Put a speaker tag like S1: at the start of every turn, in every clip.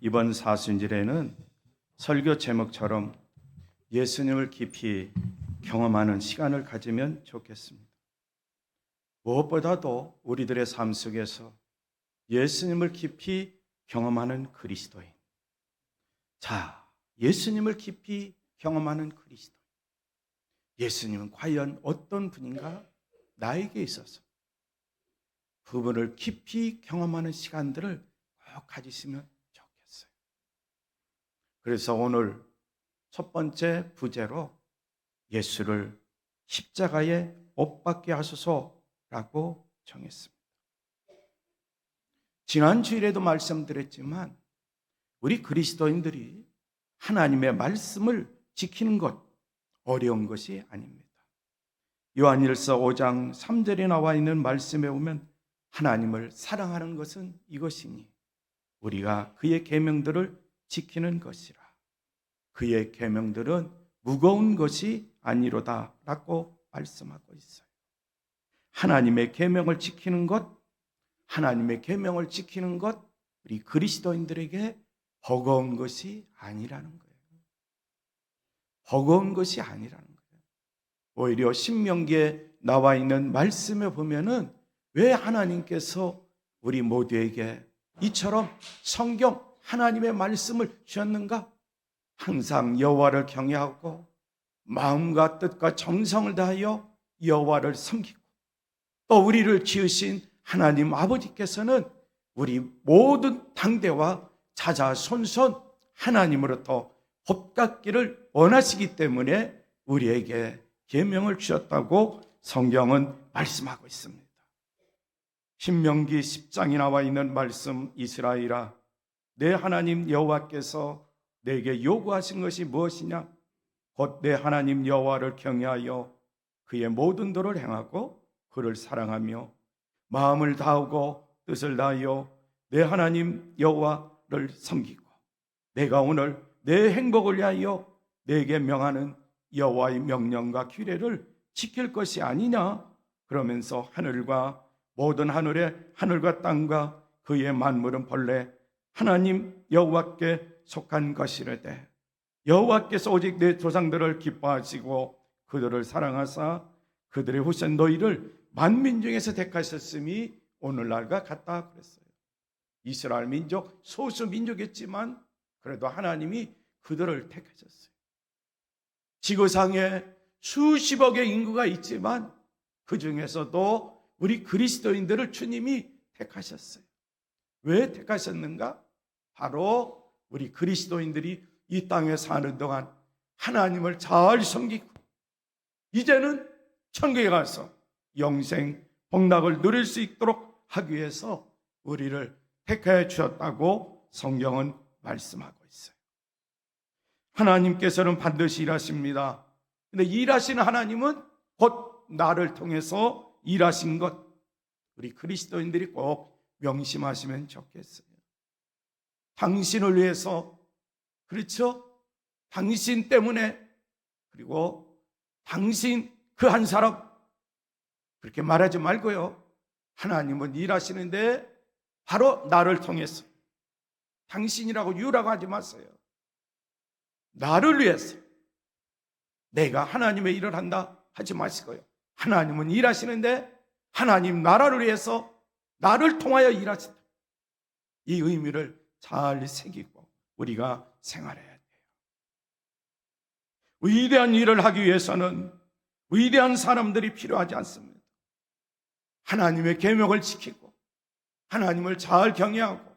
S1: 이번 사순절에는 설교 제목처럼 예수님을 깊이 경험하는 시간을 가지면 좋겠습니다. 무엇보다도 우리들의 삶 속에서 예수님을 깊이 경험하는 그리스도인. 자, 예수님을 깊이 경험하는 그리스도인. 예수님은 과연 어떤 분인가? 나에게 있어서 그분을 깊이 경험하는 시간들을 꼭 가지시면 좋겠어요. 그래서 오늘 첫 번째 부제로 예수를 십자가에 못 박게 하소서라고 정했습니다. 지난 주일에도 말씀드렸지만 우리 그리스도인들이 하나님의 말씀을 지키는 것 어려운 것이 아닙니다. 요한일서 5장 3절에 나와 있는 말씀에 보면 하나님을 사랑하는 것은 이것이니 우리가 그의 계명들을 지키는 것이라. 그의 계명들은 무거운 것이 아니로다 라고 말씀하고 있어요. 하나님의 계명을 지키는 것, 하나님의 계명을 지키는 것, 우리 그리스도인들에게 버거운 것이 아니라는 거예요. 버거운 것이 아니라는 거예요. 오히려 신명기에 나와 있는 말씀에 보면은 왜 하나님께서 우리 모두에게 이처럼 성경 하나님의 말씀을 주셨는가? 항상 여호와를 경외하고 마음과 뜻과 정성을 다하여 여호와를 섬기고 또 우리를 지으신 하나님 아버지께서는 우리 모든 당대와 자자손손 하나님으로부터 법같기를 원하시기 때문에 우리에게 계명을 주셨다고 성경은 말씀하고 있습니다. 신명기 10장에 나와 있는 말씀, 이스라엘아 내 하나님 여호와께서 내게 요구하신 것이 무엇이냐? 곧 내 하나님 여호와를 경외하여 그의 모든 도를 행하고 그를 사랑하며 마음을 다하고 뜻을 다하여 내 하나님 여호와를 섬기고 내가 오늘 내 행복을 위하여 내게 명하는 여호와의 명령과 규례를 지킬 것이 아니냐? 그러면서 하늘과 모든 하늘과 땅과 그의 만물은 본래 하나님 여호와께 속한 것이르되 여호와께서 오직 내 조상들을 기뻐하시고 그들을 사랑하사 그들의 후손 너희를 만민 중에서 택하셨음이 오늘날과 같다 그랬어요. 이스라엘 민족 소수 민족이었지만 그래도 하나님이 그들을 택하셨어요. 지구상에 수십억의 인구가 있지만 그 중에서도 우리 그리스도인들을 주님이 택하셨어요. 왜 택하셨는가? 바로 우리 그리스도인들이 이 땅에 사는 동안 하나님을 잘 섬기고 이제는 천국에 가서 영생 복락을 누릴 수 있도록 하기 위해서 우리를 택해 주셨다고 성경은 말씀하고 있어요. 하나님께서는 반드시 일하십니다. 근데 일하시는 하나님은 곧 나를 통해서 일하신 것, 우리 그리스도인들이 꼭 명심하시면 좋겠어요. 당신을 위해서, 그렇죠? 당신 때문에, 그리고 당신 그 한 사람 그렇게 말하지 말고요. 하나님은 일하시는데 바로 나를 통해서, 당신이라고 유라고 하지 마세요. 나를 위해서 내가 하나님의 일을 한다 하지 마시고요. 하나님은 일하시는데 하나님 나라를 위해서 나를 통하여 일하신다. 이 의미를 잘 새기고 우리가 생활해야 돼요. 위대한 일을 하기 위해서는 위대한 사람들이 필요하지 않습니다. 하나님의 계명을 지키고 하나님을 잘 경외하고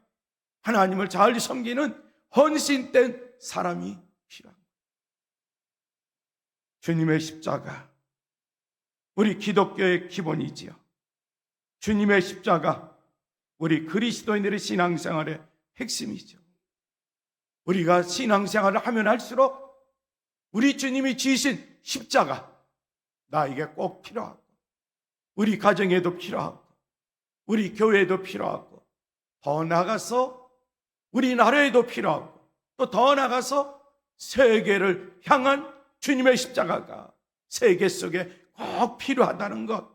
S1: 하나님을 잘 섬기는 헌신된 사람이 필요합니다. 주님의 십자가, 우리 기독교의 기본이지요. 주님의 십자가, 우리 그리스도인들의 신앙생활의 핵심이죠. 우리가 신앙생활을 하면 할수록 우리 주님이 지으신 십자가 나에게 꼭 필요하고 우리 가정에도 필요하고 우리 교회에도 필요하고 더 나아가서 우리나라에도 필요하고 또 더 나아가서 세계를 향한 주님의 십자가가 세계 속에 꼭 필요하다는 것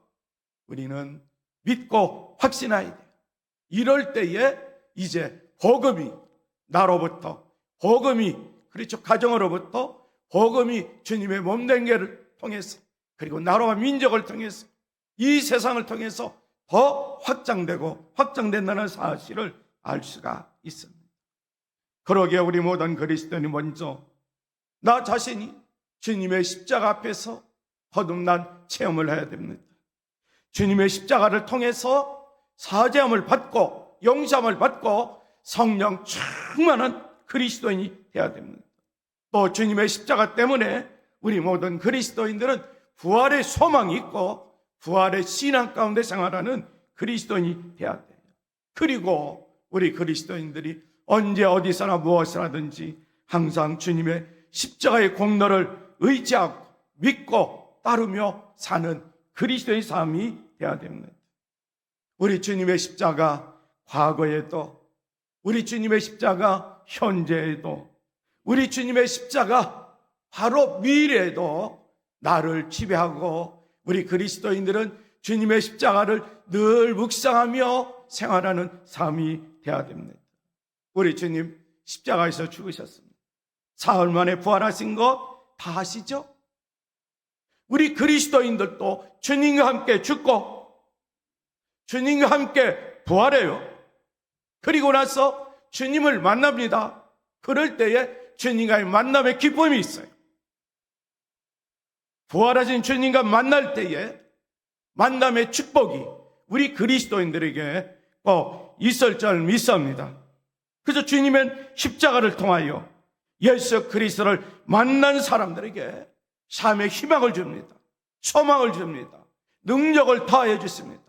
S1: 우리는 믿고 확신해야 돼요. 이럴 때에 이제 복음이 나로부터 복음이, 그렇죠, 가정으로부터 복음이 주님의 몸된 게를 통해서, 그리고 나라와 민족을 통해서, 이 세상을 통해서 더 확장되고 확장된다는 사실을 알 수가 있습니다. 그러기에 우리 모든 그리스도인이 먼저 나 자신이 주님의 십자가 앞에서 거듭난 체험을 해야 됩니다. 주님의 십자가를 통해서 사죄함을 받고 용서함을 받고 성령 충만한 그리스도인이 되어야 됩니다. 또 주님의 십자가 때문에 우리 모든 그리스도인들은 부활의 소망이 있고 부활의 신앙 가운데 생활하는 그리스도인이 되어야 돼요. 그리고 우리 그리스도인들이 언제 어디서나 무엇을 하든지 항상 주님의 십자가의 공로를 의지하고 믿고 따르며 사는 그리스도의 삶이 되어야 됩니다. 우리 주님의 십자가 과거에도, 우리 주님의 십자가 현재에도, 우리 주님의 십자가 바로 미래에도 나를 지배하고, 우리 그리스도인들은 주님의 십자가를 늘 묵상하며 생활하는 삶이 되어야 됩니다. 우리 주님 십자가에서 죽으셨습니다. 사흘 만에 부활하신 것 다 아시죠? 우리 그리스도인들도 주님과 함께 죽고 주님과 함께 부활해요. 그리고 나서 주님을 만납니다. 그럴 때에 주님과의 만남의 기쁨이 있어요. 부활하신 주님과 만날 때에 만남의 축복이 우리 그리스도인들에게 꼭 있을 줄 믿습니다. 그래서 주님은 십자가를 통하여 예수 그리스도를 만난 사람들에게 삶의 희망을 줍니다. 소망을 줍니다. 능력을 더해 주십니다.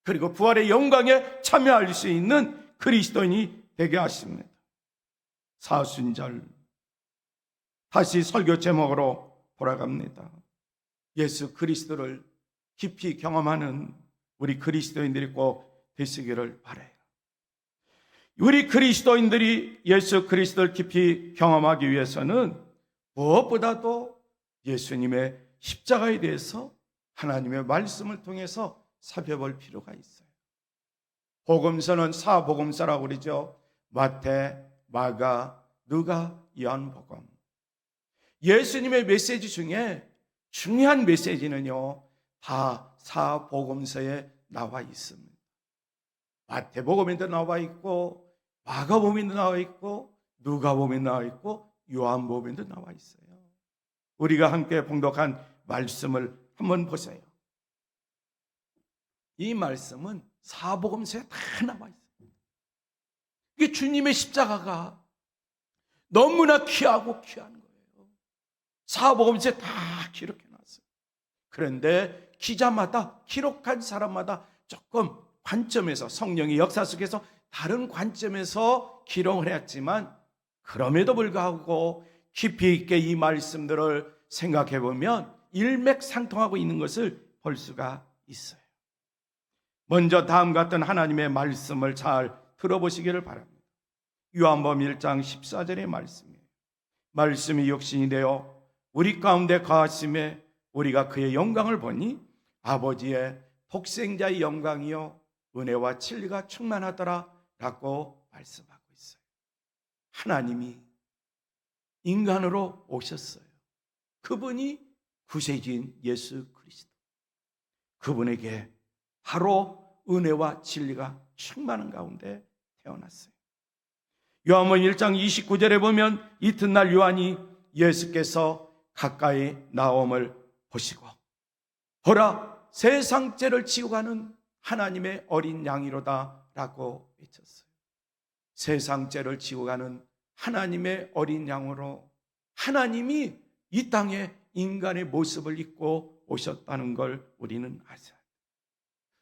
S1: 그리고 부활의 영광에 참여할 수 있는 그리스도인이 되게 하십니다. 사순절, 다시 설교 제목으로 돌아갑니다. 예수 그리스도를 깊이 경험하는 우리 그리스도인들이 꼭 되시기를 바라요. 우리 그리스도인들이 예수 그리스도를 깊이 경험하기 위해서는 무엇보다도 예수님의 십자가에 대해서 하나님의 말씀을 통해서 살펴볼 필요가 있어요. 복음서는 사복음서라고 그러죠. 마태, 마가, 누가, 요한복음. 예수님의 메시지 중에 중요한 메시지는요, 다 사복음서에 나와 있습니다. 마태복음에도 나와 있고, 마가복음에도 나와 있고, 누가복음에도 나와 있고, 요한복음에도 나와 있어요. 우리가 함께 봉독한 말씀을 한번 보세요. 이 말씀은 사복음서에 다 나와 있어요. 이게 주님의 십자가가 너무나 귀하고 귀한 거예요. 사복음서에 다 기록해 놨어요. 그런데 기자마다, 기록한 사람마다 조금 관점에서, 성령의 역사 속에서 다른 관점에서 기록을 했지만, 그럼에도 불구하고 깊이 있게 이 말씀들을 생각해 보면 일맥상통하고 있는 것을 볼 수가 있어요. 먼저 다음 같은 하나님의 말씀을 잘 들어보시기를 바랍니다. 요한복음 1장 14절의 말씀이에요. 말씀이 육신이 되어 우리 가운데 거하심에 우리가 그의 영광을 보니 아버지의 독생자의 영광이요 은혜와 진리가 충만하더라 라고 말씀하고 있어요. 하나님이 인간으로 오셨어요. 그분이 구세주인 예수 그리스도. 그분에게 바로 은혜와 진리가 충만한 가운데 태어났어요. 요한복음 1장 29절에 보면 이튿날 요한이 예수께서 가까이 나옴을 보시고 보라 세상 죄를 지고 가는 하나님의 어린 양이로다 라고 외쳤어요. 세상 죄를 지고 가는 하나님의 어린 양으로 하나님이 이 땅에 인간의 모습을 입고 오셨다는 걸 우리는 아셔야 돼요.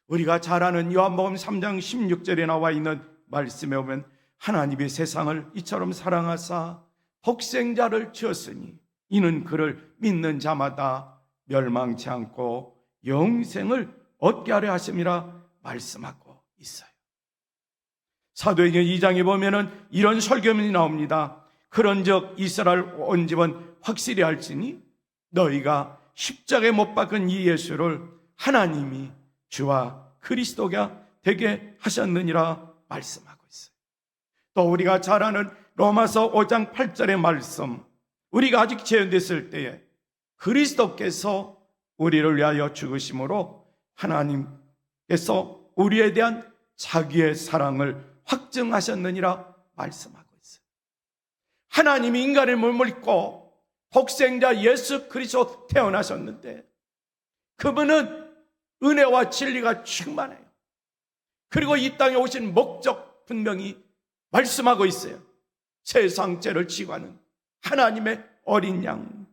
S1: 우리가 잘 아는 요한복음 3장 16절에 나와 있는 말씀에 보면 하나님이 세상을 이처럼 사랑하사 독생자를 주었으니 이는 그를 믿는 자마다 멸망치 않고 영생을 얻게 하려 하심이라 말씀하고 있어요. 사도행전 2장에 보면은 이런 설교문이 나옵니다. 그런즉 이스라엘 온 집은 확실히 알지니 너희가 십자가에 못 박은 이 예수를 하나님이 주와 그리스도가 되게 하셨느니라 말씀하고 있어요. 또 우리가 잘 아는 로마서 5장 8절의 말씀, 우리가 아직 재현됐을 때에 그리스도께서 우리를 위하여 죽으심으로 하나님께서 우리에 대한 자기의 사랑을 확증하셨느니라 말씀하고 있어요. 하나님이 인간의 몸을 입고 독생자 예수 그리스도 태어나셨는데 그분은 은혜와 진리가 충만해요. 그리고 이 땅에 오신 목적 분명히 말씀하고 있어요. 세상 죄를 지고 하는 하나님의 어린 양,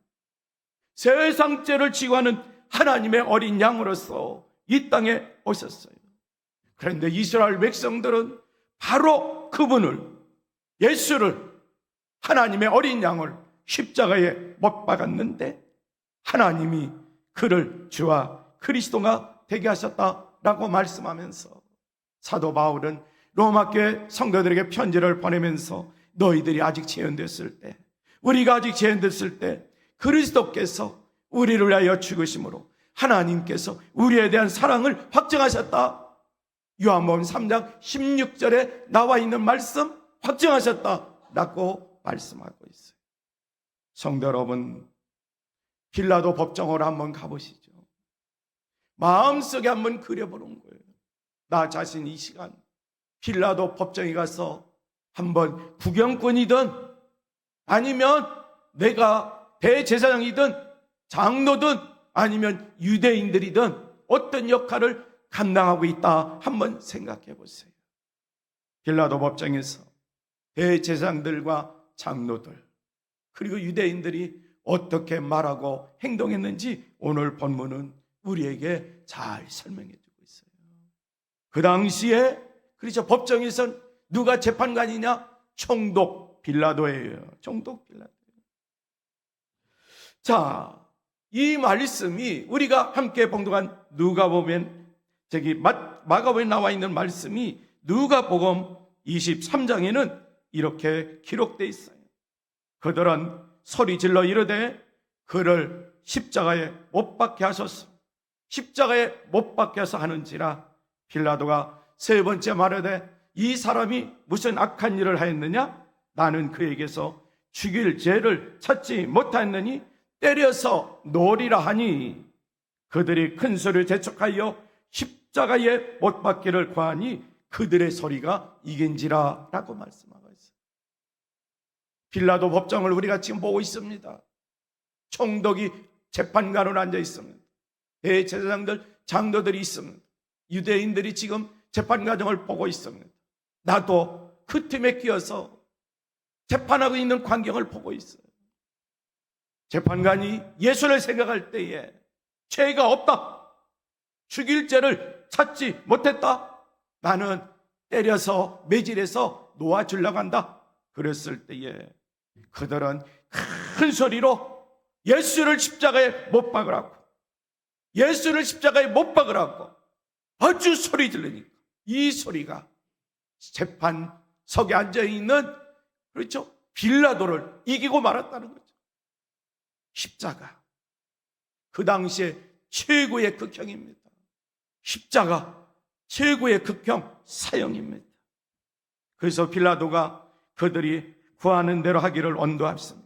S1: 세상 죄를 지고 하는 하나님의 어린 양으로서 이 땅에 오셨어요. 그런데 이스라엘 백성들은 바로 그분을, 예수를, 하나님의 어린 양을 십자가에 못 박았는데 하나님이 그를 주와 그리스도가 되게 하셨다라고 말씀하면서 사도 바울은 로마교회 성도들에게 편지를 보내면서 너희들이 아직 재현됐을 때, 우리가 아직 재현됐을 때 그리스도께서 우리를 위하여 죽으심으로 하나님께서 우리에 대한 사랑을 확증하셨다. 요한복음 3장 16절에 나와 있는 말씀 확증하셨다라고 말씀하고 있어요. 성도 여러분, 빌라도 법정으로 한번 가보시죠. 마음속에 한번 그려보는 거예요. 나 자신 이 시간 빌라도 법정에 가서 한번 구경꾼이든 아니면 내가 대제사장이든 장로든 아니면 유대인들이든 어떤 역할을 감당하고 있다 한번 생각해 보세요. 빌라도 법정에서 대제사장들과 장로들 그리고 유대인들이 어떻게 말하고 행동했는지 오늘 본문은 우리에게 잘 설명해 주고 있어요. 그 당시에 그렇죠, 법정에선 누가 재판관이냐? 총독 빌라도예요. 총독 빌라도. 자, 이 말씀이 우리가 함께 봉독한 누가복음, 마가복음에 나와 있는 말씀이 누가복음 23장에는 이렇게 기록되어 있어요. 그들은 소리 질러 이르되 그를 십자가에 못 박게 하소서. 십자가에 못 박게 해서 하는지라. 빌라도가 세 번째 말하되 이 사람이 무슨 악한 일을 하였느냐? 나는 그에게서 죽일 죄를 찾지 못하였느니 때려서 놓으리라 하니 그들이 큰 소리를 재촉하여 십자가에 못 박기를 구하니 그들의 소리가 이긴지라 라고 말씀하고 있어요. 빌라도 법정을 우리가 지금 보고 있습니다. 총독이 재판관으로 앉아 있습니다. 대제사장들, 장로들이 있습니다. 유대인들이 지금 재판 과정을 보고 있습니다. 나도 그 팀에 끼어서 재판하고 있는 광경을 보고 있어요. 재판관이 예수를 생각할 때에 죄가 없다, 죽일 죄를 찾지 못했다, 나는 때려서 매질해서 놓아주려고 한다. 그랬을 때에 그들은 큰 소리로 예수를 십자가에 못 박으라고, 예수를 십자가에 못 박으라고 아주 소리 지르니까 이 소리가 재판석에 앉아있는, 그렇죠, 빌라도를 이기고 말았다는 거죠. 십자가, 그 당시에 최고의 극형입니다. 십자가 최고의 극형 사형입니다. 그래서 빌라도가 그들이 구하는 대로 하기를 원도합니다.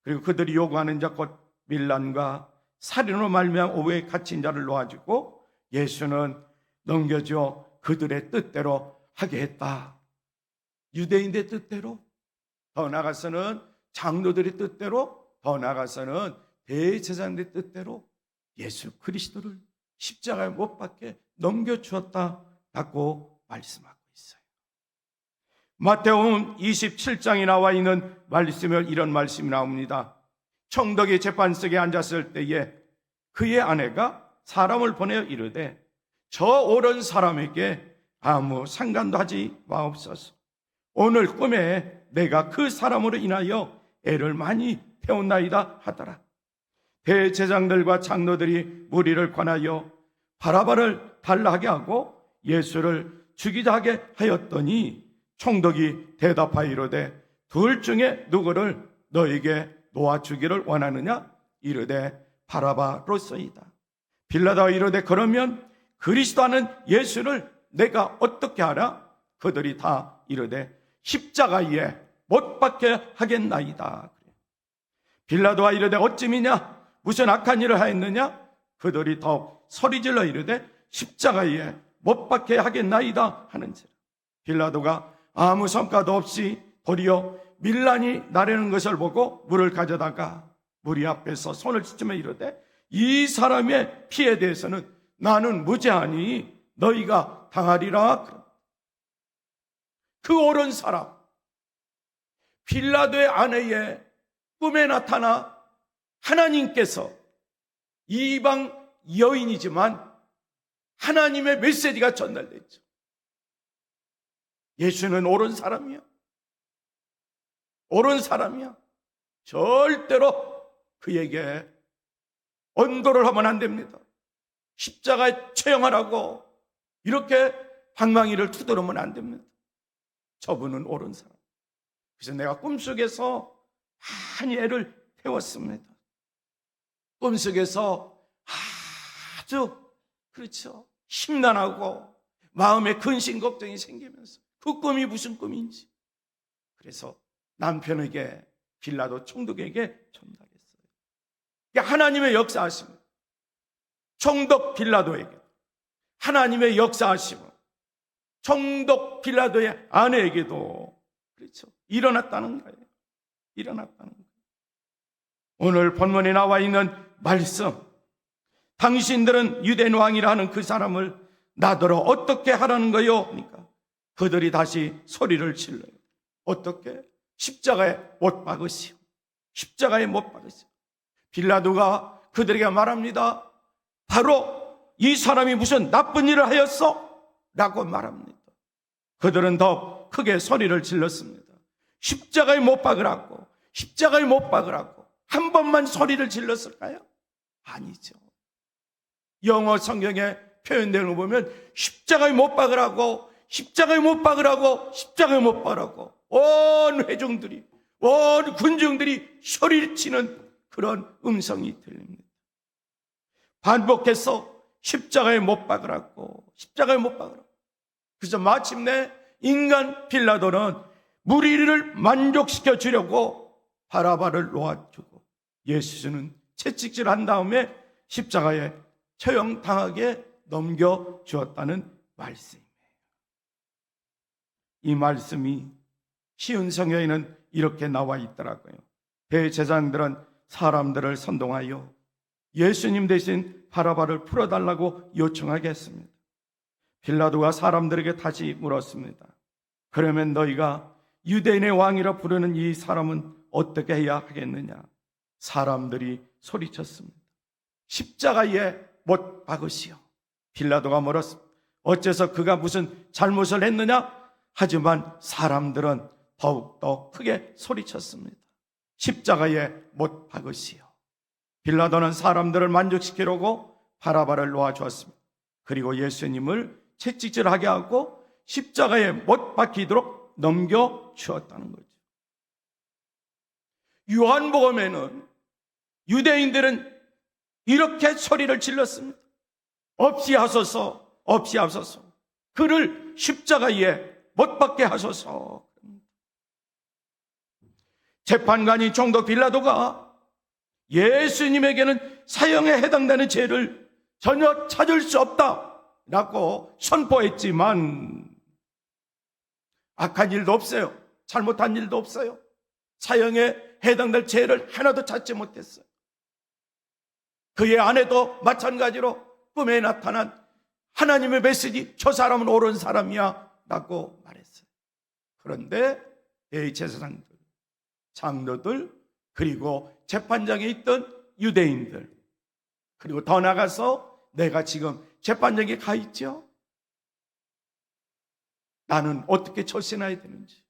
S1: 그리고 그들이 요구하는 자 곧 밀란과 살인으로 말미암아 오후에 갇힌 자를 놓아주고 예수는 넘겨줘 그들의 뜻대로 하게 했다. 유대인의 뜻대로, 더 나아가서는 장로들의 뜻대로, 더 나아가서는 대제사장의 뜻대로 예수 그리스도를 십자가에 못 박게 넘겨주었다라고 말씀하고 있어요. 마태복음 27장에 나와 있는 말씀에 이런 말씀이 나옵니다. 총독이 재판석에 앉았을 때에 그의 아내가 사람을 보내어 이르되 저 옳은 사람에게 아무 상관도 하지 마옵소서. 오늘 꿈에 내가 그 사람으로 인하여 애를 많이 태웠나이다 하더라. 대제사장들과 장로들이 무리를 권하여 바라바를 달라하게 하고 예수를 죽이자 하게 하였더니 총독이 대답하여 이르되 둘 중에 누구를 너에게 놓아주기를 원하느냐? 이르되 바라바로소이다. 빌라도가 이르되 그러면 그리스도 하는 예수를 내가 어떻게 하라? 그들이 다 이르되 십자가에 못 박게 하겠나이다. 빌라도가 이르되 어찌미냐? 무슨 악한 일을 하였느냐? 그들이 더욱 소리질러 이르되 십자가에 못 박게 하겠나이다 하는지라. 빌라도가 아무 성과도 없이 도리어 밀란이 나르는 것을 보고 물을 가져다가 무리 앞에서 손을 씻으며 이르되 이 사람의 피에 대해서는 나는 무죄하니 너희가 당하리라. 그 옳은 사람, 빌라도의 아내의 꿈에 나타나 하나님께서 이방 여인이지만 하나님의 메시지가 전달됐죠. 예수는 옳은 사람이야. 옳은 사람이야. 절대로 그에게 언도를 하면 안 됩니다. 십자가에 처형하라고 이렇게 방망이를 투드르면 안 됩니다. 저분은 옳은 사람. 그래서 내가 꿈속에서 많이 애를 태웠습니다. 꿈속에서 아주 그렇죠, 심란하고 마음에 근심 걱정이 생기면서 그 꿈이 무슨 꿈인지, 그래서 남편에게 빌라도 총독에게 전달했어요. 하나님의 역사하심을, 총독 빌라도에게 하나님의 역사하심을 총독 빌라도의 아내에게도 그렇죠, 일어났다는 거예요. 일어났다는 거예요. 오늘 본문에 나와 있는 말씀, 당신들은 유대인 왕이라 하는 그 사람을 나더러 어떻게 하라는 거요? 그러니까 그들이 다시 소리를 질러요. 어떻게? 십자가에 못 박으시오. 십자가에 못 박으시오. 빌라도가 그들에게 말합니다. 바로 이 사람이 무슨 나쁜 일을 하였어? 라고 말합니다. 그들은 더 크게 소리를 질렀습니다. 십자가에 못 박으라고, 십자가에 못 박으라고. 한 번만 소리를 질렀을까요? 아니죠. 영어 성경에 표현되는 거 보면 십자가에 못 박으라고, 십자가에 못 박으라고, 십자가에 못 박으라고 온 회중들이, 온 군중들이 소리를 치는 그런 음성이 들립니다. 반복해서 십자가에 못 박으라고, 십자가에 못 박으라고. 그래서 마침내 인간 빌라도는 무리를 만족시켜 주려고 바라바를 놓아주고 예수는 채찍질한 다음에 십자가에 처형당하게 넘겨주었다는 말씀이에요. 이 말씀이 쉬운 성경에는 이렇게 나와 있더라고요. 대제사장들은 사람들을 선동하여 예수님 대신 바라바를 풀어달라고 요청하게 했습니다. 빌라도가 사람들에게 다시 물었습니다. 그러면 너희가 유대인의 왕이라 부르는 이 사람은 어떻게 해야 하겠느냐? 사람들이 소리쳤습니다. 십자가에 못 박으시오. 빌라도가 물었습니다. 어째서 그가 무슨 잘못을 했느냐? 하지만 사람들은 더욱더 크게 소리쳤습니다. 십자가에 못 박으시오. 빌라도는 사람들을 만족시키려고 바라바를 놓아주었습니다. 그리고 예수님을 채찍질하게 하고 십자가에 못 박히도록 넘겨주었다는 거죠. 요한복음에는 유대인들은 이렇게 소리를 질렀습니다. 없이 하소서, 없이 하소서. 그를 십자가에 못 박게 하소서. 재판관인 총독 빌라도가 예수님에게는 사형에 해당되는 죄를 전혀 찾을 수 없다라고 선포했지만 악한 일도 없어요. 잘못한 일도 없어요. 사형에 해당될 죄를 하나도 찾지 못했어요. 그의 아내도 마찬가지로 꿈에 나타난 하나님의 메시지, 저 사람은 옳은 사람이야 라고 말했어요. 그런데 대제사장들, 장로들, 그리고 재판장에 있던 유대인들, 그리고 더 나가서 내가 지금 재판장에 가 있죠. 나는 어떻게 처신해야 되는지,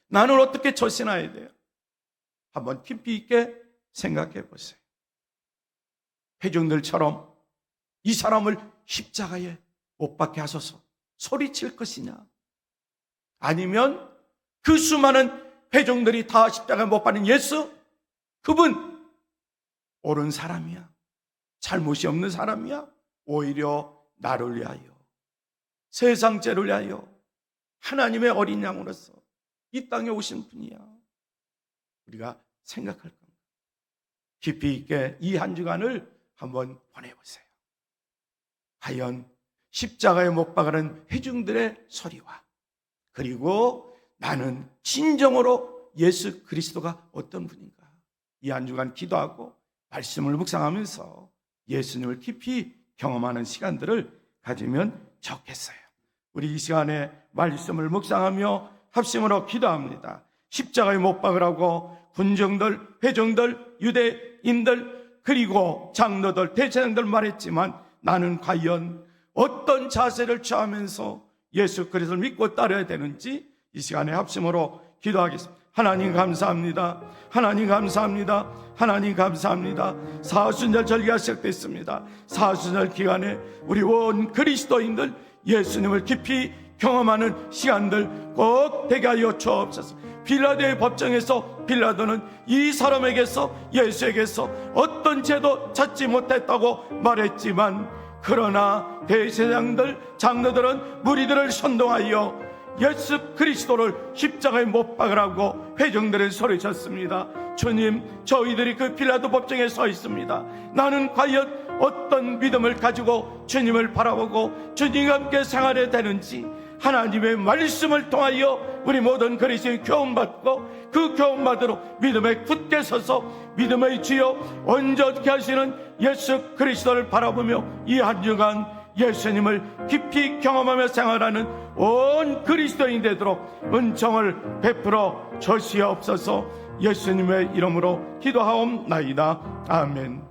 S1: 나는 어떻게 처신해야 돼요? 한번 깊이 있게 생각해 보세요. 회중들처럼 이 사람을 십자가에 못 박게 하소서 소리칠 것이냐, 아니면 그 수많은 회중들이 다 십자가에 못 박는 예수, 그분 옳은 사람이야, 잘못이 없는 사람이야, 오히려 나를 위하여, 세상 죄를 위하여 하나님의 어린 양으로서 이 땅에 오신 분이야. 우리가 생각할 겁니다. 깊이 있게 이 한 주간을 한번 보내보세요. 과연 십자가에 못 박아는 회중들의 소리와, 그리고 나는 진정으로 예수 그리스도가 어떤 분인가, 이 한 주간 기도하고 말씀을 묵상하면서 예수님을 깊이 경험하는 시간들을 가지면 좋겠어요. 우리 이 시간에 말씀을 묵상하며 합심으로 기도합니다. 십자가에 못 박으라고 군정들, 회중들, 유대인들, 그리고 장로들, 대제사장들 말했지만 나는 과연 어떤 자세를 취하면서 예수 그리스도를 믿고 따라야 되는지 이 시간에 합심으로 기도하겠습니다. 하나님 감사합니다. 하나님 감사합니다. 하나님 감사합니다. 사순절 절기가 시작됐습니다. 사순절 기간에 우리 온 그리스도인들 예수님을 깊이 경험하는 시간들 꼭 되게 하여 주옵소서. 빌라도의 법정에서 빌라도는 이 사람에게서, 예수에게서 어떤 죄도 찾지 못했다고 말했지만, 그러나 대제사장들, 장로들은 무리들을 선동하여 예수 그리스도를 십자가에 못 박으라고 회중들은 소리쳤습니다. 주님, 저희들이 그 빌라도 법정에 서 있습니다. 나는 과연 어떤 믿음을 가지고 주님을 바라보고 주님과 함께 생활해야 되는지 하나님의 말씀을 통하여 우리 모든 그리스도인이 교훈받고 그 교훈받으러 믿음에 굳게 서서 믿음의 주여 온전케 하시는 예수 그리스도를 바라보며 이 한 주간 예수님을 깊이 경험하며 생활하는 온 그리스도인 되도록 은총을 베풀어 주시옵소서. 예수님의 이름으로 기도하옵나이다. 아멘.